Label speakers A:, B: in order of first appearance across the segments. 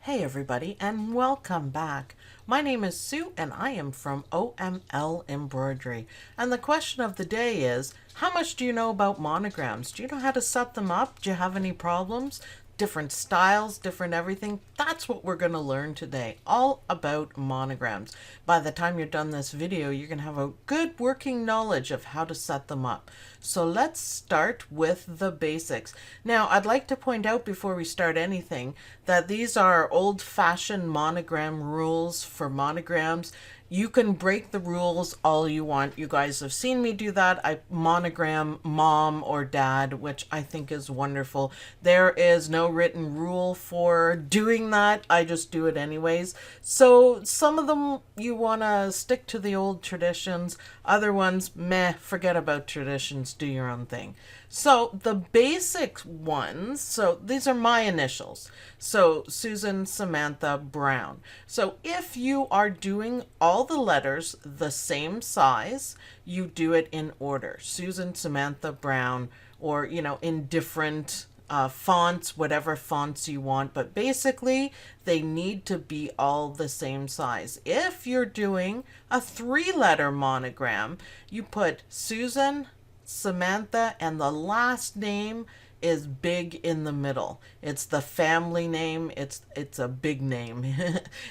A: Hey everybody, and welcome back. My name is Sue and I am from OML Embroidery. And the question of the day is, how much do you know about monograms? Do you know how to set them up? Do you have any problems? Different styles, different everything. That's what we're going to learn today, all about monograms. By the time you're done this video, you're going to have a good working knowledge of how to set them up. So let's start with the basics. Now, I'd like to point out before we start anything that these are old-fashioned monogram rules for monograms. You can break the rules all you want. You guys have seen me do that. I monogram mom or dad, which I think is wonderful. There is no written rule for doing that. I just do it anyways. So some of them you want to stick to the old traditions. Other ones, meh, forget about traditions, do your own thing. So the basic ones, so these are my initials. So Susan, Samantha, Brown. So if you are doing all the letters the same size, you do it in order. Susan, Samantha, Brown, or, in different fonts, whatever fonts you want, but basically they need to be all the same size. If you're doing a 3-letter monogram, you put Susan, Samantha, and the last name is big in the middle. It's the family name. It's a big name.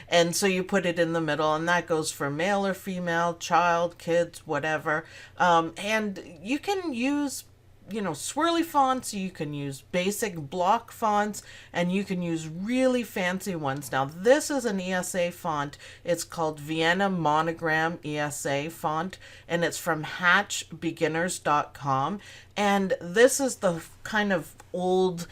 A: And so you put it in the middle, and that goes for male or female, child, kids, whatever. And you can use swirly fonts, you can use basic block fonts, and you can use really fancy ones. Now, this is an ESA font. It's called Vienna Monogram ESA font, and it's from hatchbeginners.com. And this is the kind of old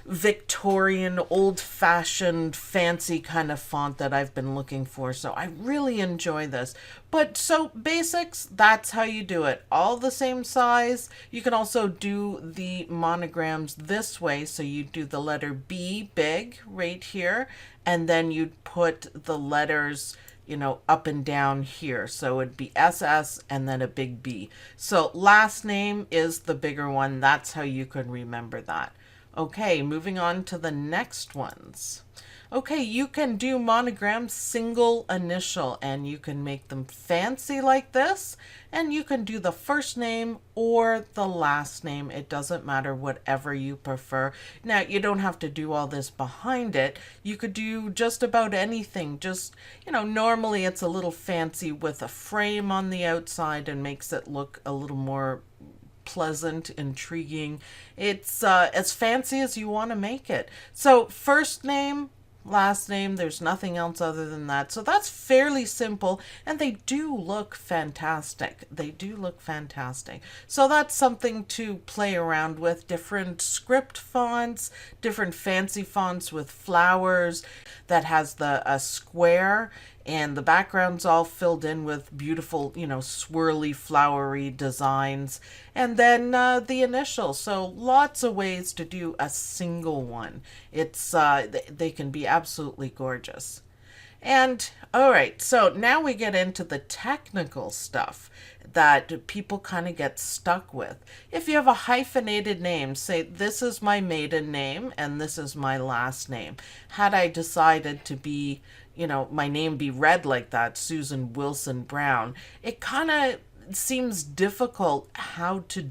A: Victorian, old-fashioned, fancy kind of font that I've been looking for. So I really enjoy this. But so basics, that's how you do it. All the same size. You can also do the monograms this way. So you do the letter B big right here, and then you'd put the letters up and down here. So it'd be SS and then a big B. So last name is the bigger one. That's how you can remember that. Okay, moving on to the next ones. Okay, you can do monograms single initial, and you can make them fancy like this, and you can do the first name or the last name. It doesn't matter, whatever you prefer. Now, you don't have to do all this behind it. You could do just about anything. Just, normally it's a little fancy with a frame on the outside and makes it look a little more pleasant, intriguing. It's as fancy as you want to make it. So first name, last name, there's nothing else other than that. So that's fairly simple, and they do look fantastic. They do look fantastic. So that's something to play around with. Different script fonts, different fancy fonts with flowers that has a square, and the background's all filled in with beautiful, swirly, flowery designs. And then the initials. So lots of ways to do a single one. It's they can be absolutely gorgeous. And all right, so now we get into the technical stuff that people kind of get stuck with. If you have a hyphenated name, say this is my maiden name and this is my last name. Had I decided to be, my name be read like that, Susan Wilson Brown, it kind of seems difficult how to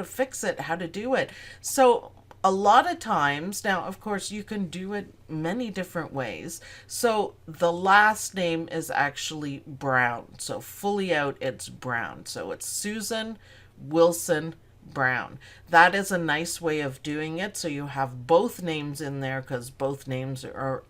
A: fix it, how to do it. So a lot of times, now of course you can do it many different ways. So the last name is actually Brown. So fully out, it's Brown. So it's Susan Wilson Brown. That is a nice way of doing it. So you have both names in there because both names are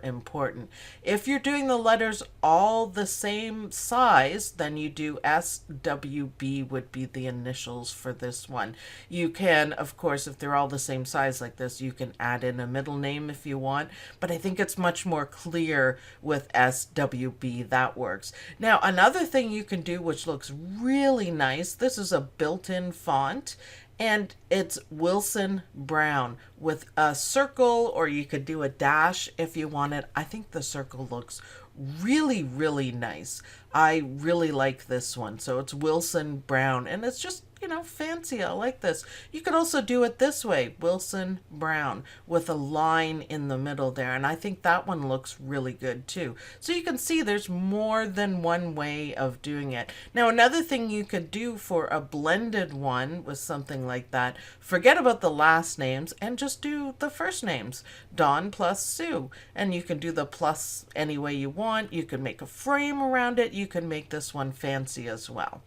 A: important. If you're doing the letters all the same size, then you do SWB would be the initials for this one. You can, of course, if they're all the same size like this, you can add in a middle name if you want, but I think it's much more clear with SWB. That works. Now, another thing you can do, which looks really nice, this is a built-in font, and it's Wilson Brown with a circle, or you could do a dash if you wanted. I think the circle looks really, really nice. I really like this one. So it's Wilson Brown, and it's just fancy. I like this. You could also do it this way, Wilson Brown, with a line in the middle there. And I think that one looks really good too. So you can see there's more than one way of doing it. Now, another thing you could do for a blended one with something like that, forget about the last names and just do the first names, Dawn plus Sue. And you can do the plus any way you want. You can make a frame around it. You can make this one fancy as well.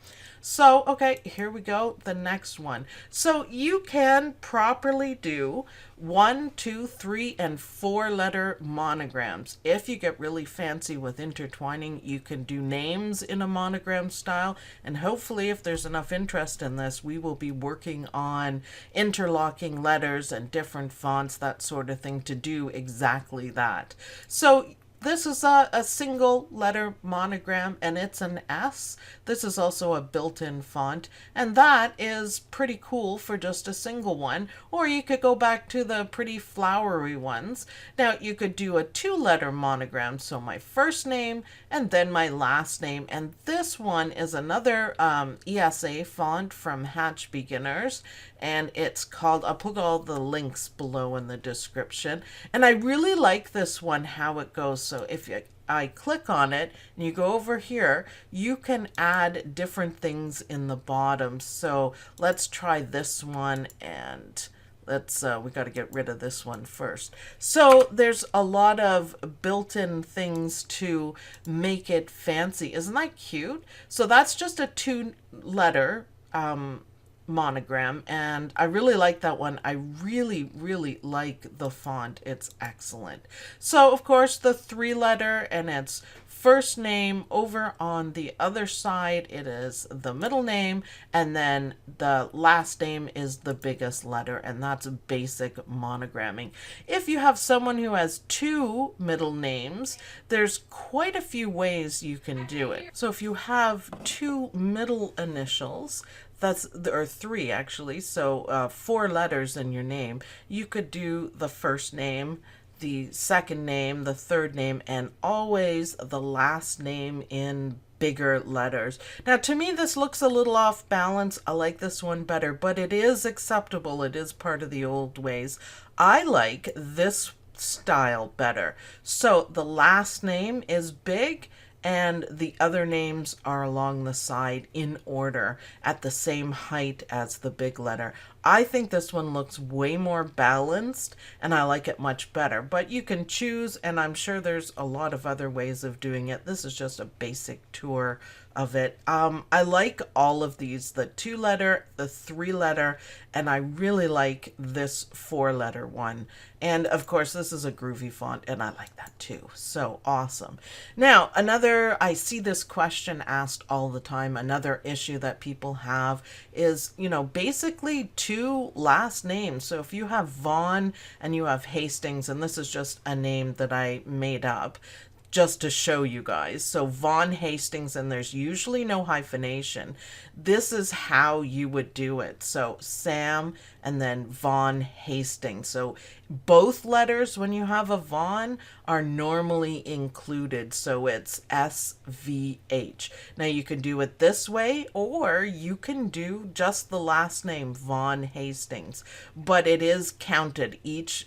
A: So, okay, here we go, the next one. So you can properly do 1, 2, 3, and 4 letter monograms. If you get really fancy with intertwining, you can do names in a monogram style. And hopefully, if there's enough interest in this, we will be working on interlocking letters and different fonts, that sort of thing, to do exactly that. So this is a single letter monogram, and it's an S. This is also a built-in font, and that is pretty cool for just a single one. Or you could go back to the pretty flowery ones. Now, you could do a 2-letter monogram, so my first name and then my last name. And this one is another ESA font from Hatch Beginners, and it's called, I'll put all the links below in the description. And I really like this one, how it goes. So if I click on it and you go over here, you can add different things in the bottom. So let's try this one, and we got to get rid of this one first. So there's a lot of built-in things to make it fancy. Isn't that cute? So that's just a 2-letter monogram, and I really like that one. I really, really like the font. It's excellent. So, of course, the 3-letter, and it's first name. Over on the other side, it is the middle name, and then the last name is the biggest letter, and that's basic monogramming. If you have someone who has 2 middle names, there's quite a few ways you can do it. So if you have 2 middle initials, or 3 actually, so 4 letters in your name, you could do the first name, the second name, the third name, and always the last name in bigger letters. Now, to me, this looks a little off balance. I like this one better, but it is acceptable. It is part of the old ways. I like this style better. So the last name is big, and the other names are along the side in order at the same height as the big letter. I think this one looks way more balanced, and I like it much better. But you can choose, and I'm sure there's a lot of other ways of doing it. This is just a basic tour of it. I like all of these, the 2-letter, the 3-letter, and I really like this 4-letter one. And of course, this is a groovy font, and I like that too. So awesome. Now, I see this question asked all the time. Another issue that people have is, basically 2 last names. So if you have Vaughn and you have Hastings, and this is just a name that I made up just to show you guys. So Vaughn Hastings, and there's usually no hyphenation. This is how you would do it. So Sam and then Vaughn Hastings. So both letters, when you have a Vaughn, are normally included. So it's SVH. Now you can do it this way, or you can do just the last name, Vaughn Hastings. But it is counted.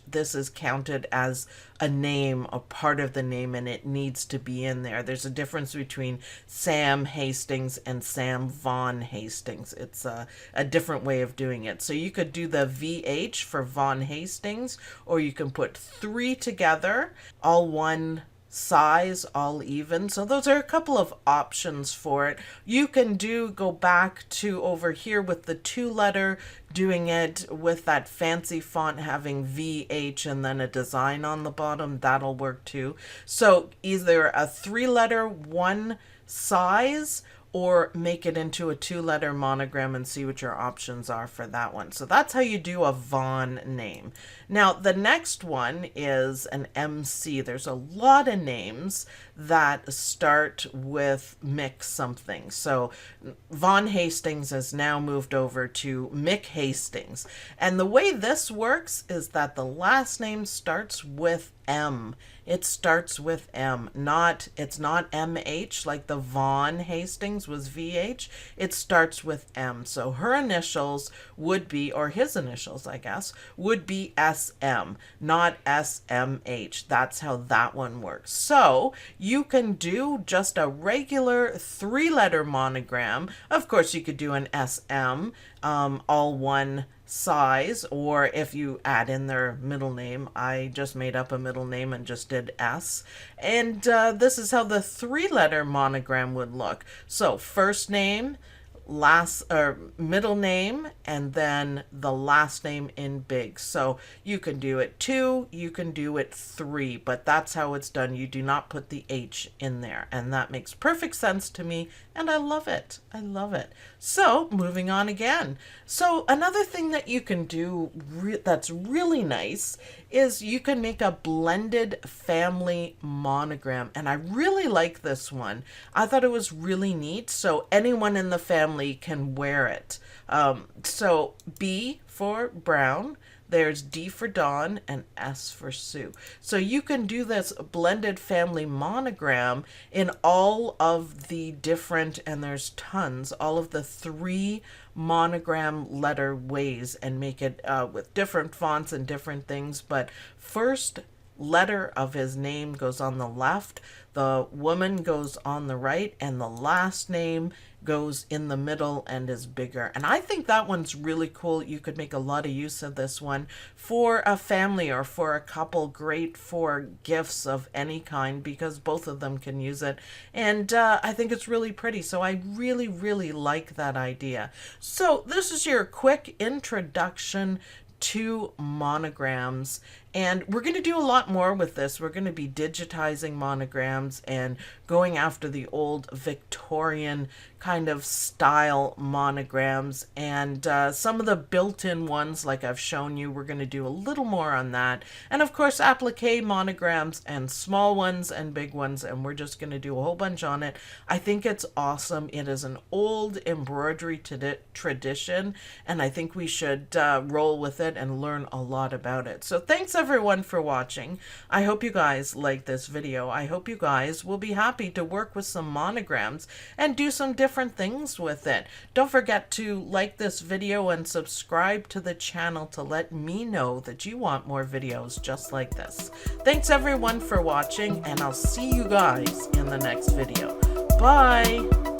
A: This is counted as a name, a part of the name, and it needs to be in there. There's a difference between Sam Hastings and Sam Vaughn Hastings. It's a different way of doing it. So you could do the VH for Vaughn Hastings, or you can put 3 together, all one size, all even. So those are a couple of options for it. You can go back to over here with the 2-letter, doing it with that fancy font having VH and then a design on the bottom. That'll work too. So either a 3-letter, one size, or make it into a 2-letter monogram and see what your options are for that one. So that's how you do a Vaughn name. Now, the next one is an MC. There's a lot of names that start with Mick something. So Vaughn Hastings has now moved over to Mick Hastings. And the way this works is that the last name starts with M. It starts with M. It's not MH like the Von Hastings was VH. It starts with M. So her initials would be, or his initials, I guess, would be SM, not SMH. That's how that one works. So you can do just a regular 3-letter monogram. Of course, you could do an SM, all one size, or if you add in their middle name. I just made up a middle name and just did S. And this is how the 3-letter monogram would look. So first name, last or middle name, and then the last name in big. So you can do it 2, you can do it 3, but that's how it's done. You do not put the H in there, and that makes perfect sense to me, and I love it. I love it. So moving on again. So another thing that you can do that's really nice is you can make a blended family monogram, and I really like this one. I thought it was really neat, so anyone in the family can wear it. So B for Brown, there's D for Dawn, and S for Sue. So you can do this blended family monogram in all of the different, and there's tons, all of the 3 monogram letter ways, and make it with different fonts and different things. But first letter of his name goes on the left, the woman goes on the right, and the last name goes in the middle and is bigger. And I think that one's really cool. You could make a lot of use of this one for a family or for a couple. Great for gifts of any kind, because both of them can use it. And I think it's really pretty. So I really, really like that idea. So this is your quick introduction to monograms, and we're going to do a lot more with this. We're going to be digitizing monograms and going after the old Victorian kind of style monograms, and some of the built-in ones like I've shown you. We're going to do a little more on that, and of course applique monograms, and small ones and big ones, and we're just going to do a whole bunch on it. I think it's awesome. It is an old embroidery tradition, and I think we should roll with it and learn a lot about it. So thanks everyone for watching. I hope you guys like this video. I hope you guys will be happy to work with some monograms and do some different things with it. Don't forget to like this video and subscribe to the channel to let me know that you want more videos just like this. Thanks everyone for watching, and I'll see you guys in the next video. Bye!